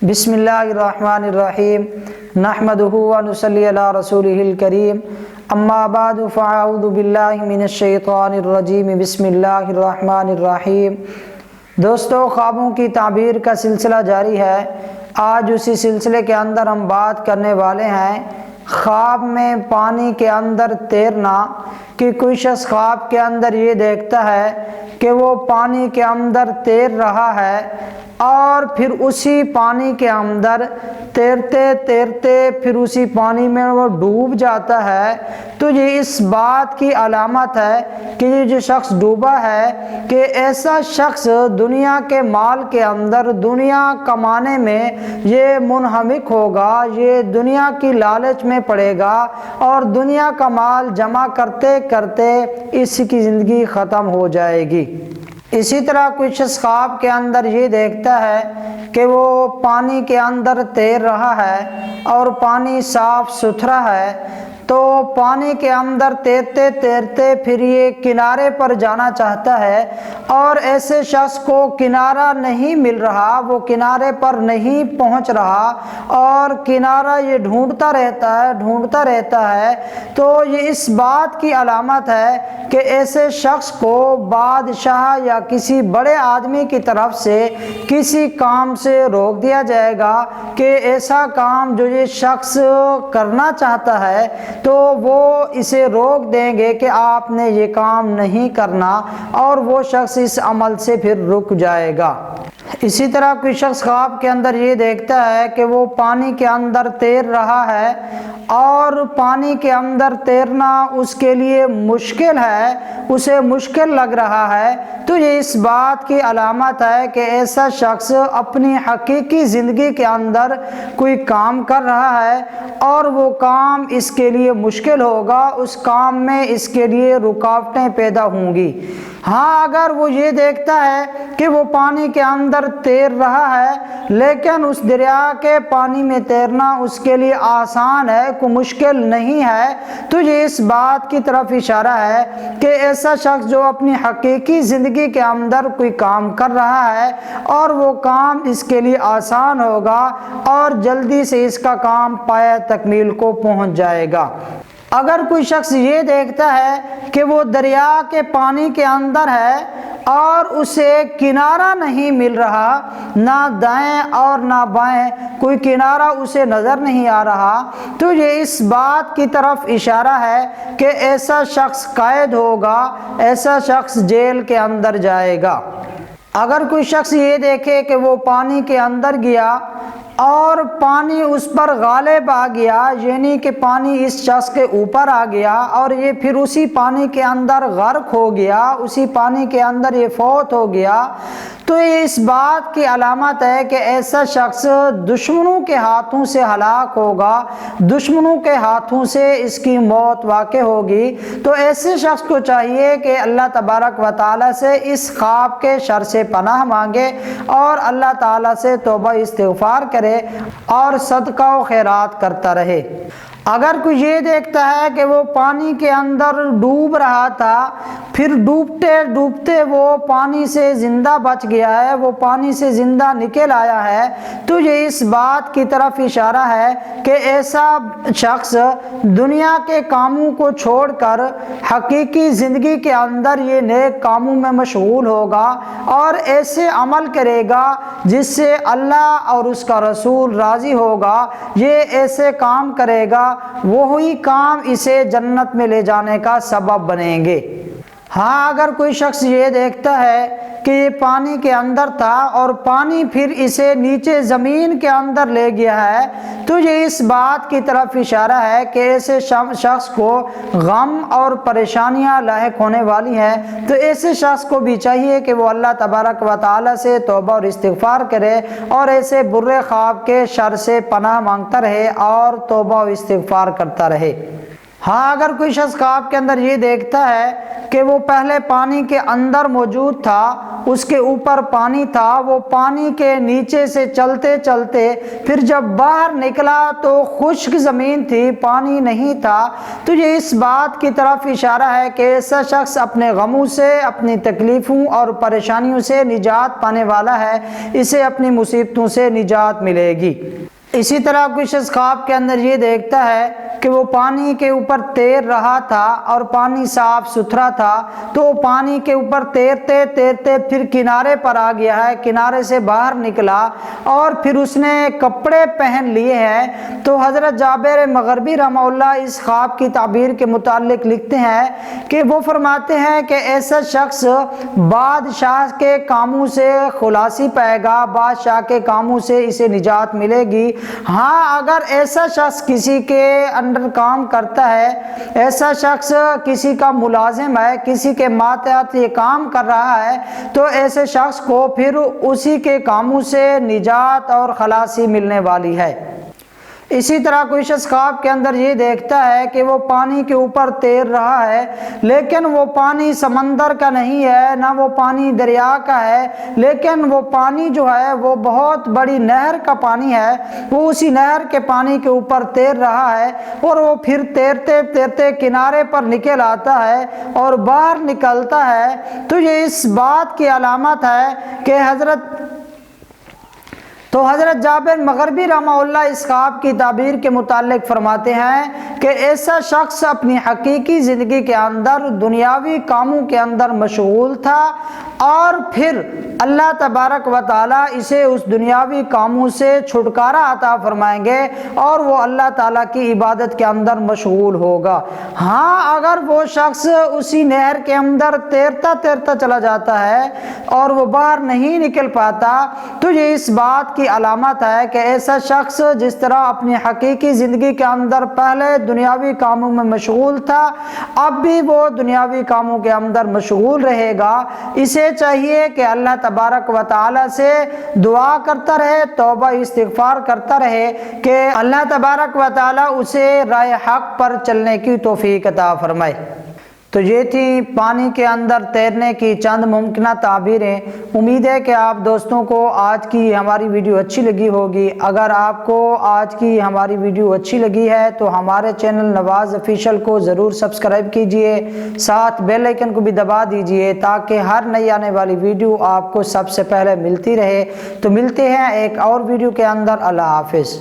بسم اللہ الرحمن الرحیم نحمدہ ونصلی علی رسولہ الکریم اما بعد فاعوذ باللہ من الشیطان الرجیم بسم اللہ الرحمن الرحیم۔ دوستو، خوابوں کی تعبیر کا سلسلہ جاری ہے۔ آج اسی سلسلے کے اندر ہم بات کرنے والے ہیں خواب میں پانی کے اندر تیرنا، کہ کوئی شخص خواب کے اندر یہ دیکھتا ہے کہ وہ پانی کے اندر تیر رہا ہے اور پھر اسی پانی کے اندر تیرتے تیرتے پھر اسی پانی میں وہ ڈوب جاتا ہے، تو یہ اس بات کی علامت ہے کہ یہ جو شخص ڈوبا ہے کہ ایسا شخص دنیا کے مال کے اندر دنیا کمانے میں یہ منہمک ہوگا، یہ دنیا کی لالچ میں پڑے گا اور دنیا کا مال جمع کرتے کرتے اس کی زندگی ختم ہو جائے گی۔ اسی طرح کوئی شخص خواب کے اندر یہ دیکھتا ہے کہ وہ پانی کے اندر تیر رہا ہے اور پانی صاف ستھرا ہے، تو پانی کے اندر تیرتے تیرتے پھر یہ کنارے پر جانا چاہتا ہے اور ایسے شخص کو کنارہ نہیں مل رہا، وہ کنارے پر نہیں پہنچ رہا اور کنارہ یہ ڈھونڈتا رہتا ہے، تو یہ اس بات کی علامت ہے کہ ایسے شخص کو بادشاہ یا کسی بڑے آدمی کی طرف سے کسی کام سے روک دیا جائے گا کہ ایسا کام جو یہ شخص کرنا چاہتا ہے تو وہ اسے روک دیں گے کہ آپ نے یہ کام نہیں کرنا، اور وہ شخص اس عمل سے پھر رک جائے گا۔ اسی طرح کوئی شخص خواب کے اندر یہ دیکھتا ہے کہ وہ پانی کے اندر تیر رہا ہے اور پانی کے اندر تیرنا اس کے لیے مشکل ہے، اسے مشکل لگ رہا ہے، تو یہ اس بات کی علامت ہے کہ ایسا شخص اپنی حقیقی زندگی کے اندر کوئی کام کر رہا ہے اور وہ کام اس کے لیے مشکل ہوگا، اس کام میں اس کے لیے رکاوٹیں پیدا ہوں گی۔ ہاں، اگر وہ یہ دیکھتا ہے کہ وہ پانی کے اندر تیر رہا ہے لیکن اس دریا کے پانی میں تیرنا اس کے لیے آسان ہے، کوئی مشکل نہیں ہے، تو یہ اس بات کی طرف اشارہ ہے کہ ایسا شخص جو اپنی حقیقی زندگی کے اندر کوئی کام کر رہا ہے اور وہ کام اس کے لیے آسان ہوگا اور جلدی سے اس کا کام پایہ تکمیل کو پہنچ جائے گا۔ اگر کوئی شخص یہ دیکھتا ہے کہ وہ دریا کے پانی کے اندر ہے اور اسے کنارہ نہیں مل رہا، نہ دائیں اور نہ بائیں کوئی کنارہ اسے نظر نہیں آ رہا، تو یہ اس بات کی طرف اشارہ ہے کہ ایسا شخص قید ہوگا، ایسا شخص جیل کے اندر جائے گا۔ اگر کوئی شخص یہ دیکھے کہ وہ پانی کے اندر گیا اور پانی اس پر غالب آ گیا، یعنی کہ پانی اس شخص کے اوپر آ گیا اور یہ پھر اسی پانی کے اندر غرق ہو گیا، اسی پانی کے اندر یہ فوت ہو گیا، تو یہ اس بات کی علامت ہے کہ ایسا شخص دشمنوں کے ہاتھوں سے ہلاک ہوگا، دشمنوں کے ہاتھوں سے اس کی موت واقع ہوگی۔ تو ایسے شخص کو چاہیے کہ اللہ تبارک و تعالیٰ سے اس خواب کے شر سے پناہ مانگے اور اللہ تعالیٰ سے توبہ استغفار کرے اور صدقہ و خیرات کرتا رہے۔ اگر کوئی یہ دیکھتا ہے کہ وہ پانی کے اندر ڈوب رہا تھا، پھر ڈوبتے ڈوبتے وہ پانی سے زندہ بچ گیا ہے، وہ پانی سے زندہ نکل آیا ہے، تو یہ اس بات کی طرف اشارہ ہے کہ ایسا شخص دنیا کے کاموں کو چھوڑ کر حقیقی زندگی کے اندر یہ نیک کاموں میں مشغول ہوگا اور ایسے عمل کرے گا جس سے اللہ اور اس کا رسول راضی ہوگا، یہ ایسے کام کرے گا، وہی کام اسے جنت میں لے جانے کا سبب بنیں گے۔ ہاں، اگر کوئی شخص یہ دیکھتا ہے کہ یہ پانی کے اندر تھا اور پانی پھر اسے نیچے زمین کے اندر لے گیا ہے، تو یہ اس بات کی طرف اشارہ ہے کہ ایسے شخص کو غم اور پریشانیاں لاحق ہونے والی ہیں، تو ایسے شخص کو بھی چاہیے کہ وہ اللہ تبارک و تعالیٰ سے توبہ اور استغفار کرے اور ایسے برے خواب کے شر سے پناہ مانگتا رہے اور توبہ و استغفار کرتا رہے۔ ہاں، اگر کوئی شخص خواب کے اندر یہ دیکھتا ہے کہ وہ پہلے پانی کے اندر موجود تھا، اس کے اوپر پانی تھا، وہ پانی کے نیچے سے چلتے چلتے پھر جب باہر نکلا تو خشک زمین تھی، پانی نہیں تھا۔ تو یہ اس بات کی طرف اشارہ ہے کہ ایسا شخص اپنے غموں سے، اپنی تکلیفوں اور پریشانیوں سے نجات پانے والا ہے، اسے اپنی مصیبتوں سے نجات ملے گی۔ اسی طرح کوئی شخص خواب کے اندر یہ دیکھتا ہے کہ وہ پانی کے اوپر تیر رہا تھا اور پانی صاف ستھرا تھا، تو وہ پانی کے اوپر تیرتے تیرتے پھر کنارے پر آ گیا ہے، کنارے سے باہر نکلا اور پھر اس نے کپڑے پہن لیے ہیں۔ تو حضرت جابر مغربی رحمہ اللہ اس خواب کی تعبیر کے متعلق لکھتے ہیں کہ وہ فرماتے ہیں کہ ایسا شخص بادشاہ کے کاموں سے خلاصی پائے گا، بادشاہ کے کاموں سے اسے نجات ملے گی۔ ہاں، اگر ایسا شخص کسی کے انڈر کام کرتا ہے، ایسا شخص کسی کا ملازم ہے، کسی کے ماتحت یہ کام کر رہا ہے، تو ایسے شخص کو پھر اسی کے کاموں سے نجات اور خلاصی ملنے والی ہے۔ اسی طرح کوئی شخص خواب کے اندر یہ دیکھتا ہے کہ وہ پانی کے اوپر تیر رہا ہے، لیکن وہ پانی سمندر کا نہیں ہے، نہ وہ پانی دریا کا ہے، لیکن وہ پانی جو ہے وہ بہت بڑی نہر کا پانی ہے، وہ اسی نہر کے پانی کے اوپر تیر رہا ہے اور وہ پھر تیرتے تیرتے کنارے پر نکل آتا ہے اور باہر نکلتا ہے۔ تو یہ اس بات کی علامت ہے کہ حضرت جابر مغربی رحمہ اللہ اس خواب کی تعبیر کے متعلق فرماتے ہیں کہ ایسا شخص اپنی حقیقی زندگی کے اندر دنیاوی کاموں کے اندر مشغول تھا اور پھر اللہ تبارک و تعالیٰ اسے اس دنیاوی کاموں سے چھٹکارا عطا فرمائیں گے اور وہ اللہ تعالیٰ کی عبادت کے اندر مشغول ہوگا۔ ہاں، اگر وہ شخص اسی نہر کے اندر تیرتا تیرتا چلا جاتا ہے اور وہ باہر نہیں نکل پاتا، تو یہ اس بات کی علامت ہے کہ ایسا شخص جس طرح اپنی حقیقی زندگی کے اندر پہلے دنیاوی کاموں میں مشغول تھا، اب بھی وہ دنیاوی کاموں کے اندر مشغول رہے گا۔ اسے چاہیے کہ اللہ تبارک و تعالی سے دعا کرتا رہے، توبہ استغفار کرتا رہے کہ اللہ تبارک و تعالی اسے راہ حق پر چلنے کی توفیق عطا فرمائے۔ تو یہ تھی پانی کے اندر تیرنے کی چند ممکنہ تعبیریں۔ امید ہے کہ آپ دوستوں کو آج کی ہماری ویڈیو اچھی لگی ہوگی۔ اگر آپ کو آج کی ہماری ویڈیو اچھی لگی ہے تو ہمارے چینل نواز آفیشیل کو ضرور سبسکرائب کیجئے، ساتھ بیل آئیکن کو بھی دبا دیجئے تاکہ ہر نئی آنے والی ویڈیو آپ کو سب سے پہلے ملتی رہے۔ تو ملتے ہیں ایک اور ویڈیو کے اندر۔ اللہ حافظ۔